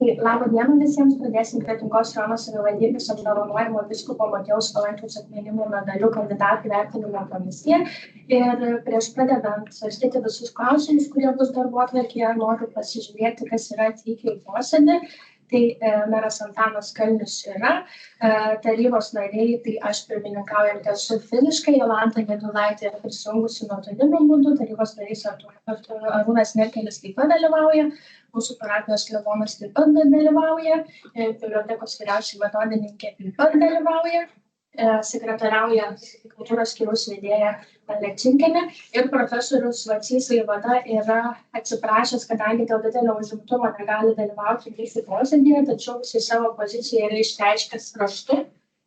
Labą dieną visiems, pradėsim Kretingos rajono savivaldybės apdovanojimo vyskupo Motiejaus Valančiaus atminimo medaliu kandidatų vertinimo komisija. Ir prieš pradedant svarstyti visus klausimus, kurie bus darbotvarkėje, noriu pasižiūrėti, kas yra atvykę į posėdį. Tai meras Antanas Kalnius yra, tarybos nariai, tai aš pirmininkaujant esu fiziškai, Jolanta Gedulaitė yra prisijungusi nuotoliniu būdu, tarybos narys Arūnas Merkelis taip pat dalyvauja, mūsų parapijos klebonas taip pat dalyvauja, bibliotekos vyriausioji metodininkė taip pat dalyvauja, sekretariauja kultūros skyriaus vedėja Lečinkienė ir profesorius Vacys Vaivada yra atsiprašęs, kadangi dėl didelio užimtumo negali dalyvauti vykti posėdyje, tačiau jis savo poziciją yra išreiškęs raštu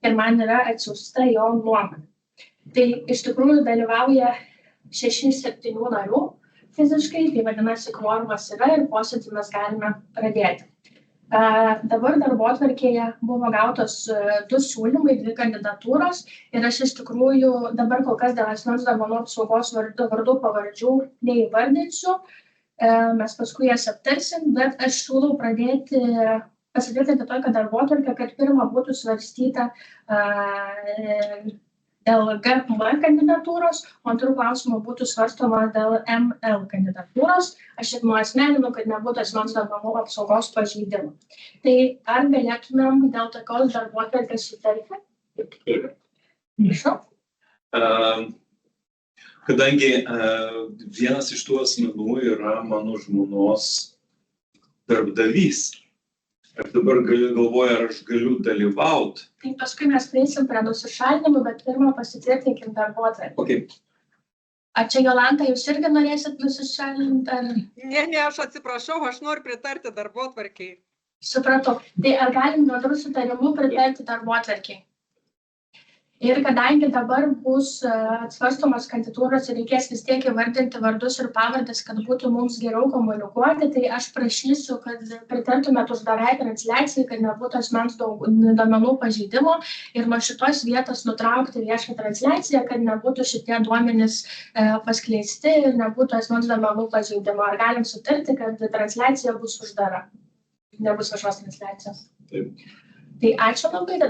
ir man yra atsiųsta jo nuomonė. Tai iš tikrųjų dalyvauja 6-7 narių fiziškai, tai vadinasi kvorumas yra ir posėdį mes galime pradėti. Dabar darbotvarkėje buvo gautos 2 siūlymai, 2 kandidatūros ir aš iš tikrųjų dabar kol kas dėl asmens duomenų apsaugos vardų pavardžių neįvardinsiu, mes paskui jas aptarsim, bet aš siūlau pasitvirtinti tokią darbotvarkę, kad pirma būtų svarstyta dėl GM kandidatūros, o antrų klausimų būtų svarstoma dėl ML kandidatūros. Aš ir nuasmeninu, kad nebūtų asmens duomenų apsaugos pažeidimų. Tai ar galėtumėm dėl tokios darbotvarkės sutarti? Prašau. Kadangi vienas iš tų asmenų yra mano žmonos darbdavys, aš dabar galvoju, ar aš galiu dalyvauti. Tai paskui mes prieisim prie nusišalinimų, bet pirmą pasitvirtinkim darbotvarkę. Okay. Ar čia, Jolanta, jūs irgi norėsit nusišalinti? Ar... Ne, aš atsiprašau, aš noriu pritarti darbotvarkei. Supratau. Tai ar galim bendru sutarimu pritarti darbotvarkei? Ir kadangi dabar bus atsvarstomas kandidatūros ir reikės vis tiek įvardinti vardus ir pavardės, kad būtų mums geriau komunikuoti, tai aš prašysiu, kad pritartumėt uždarai transliacijai, kad nebūtų asmens duomenų pažeidimo ir nuo šitos vietos nutraukti viešą transliaciją, kad nebūtų šitie duomenys paskleisti ir nebūtų asmens duomenų pažeidimo. Ar galim sutarti, kad transliacija bus uždara? Nebus viešos transliacijos. Taip. Tai ačiū labai.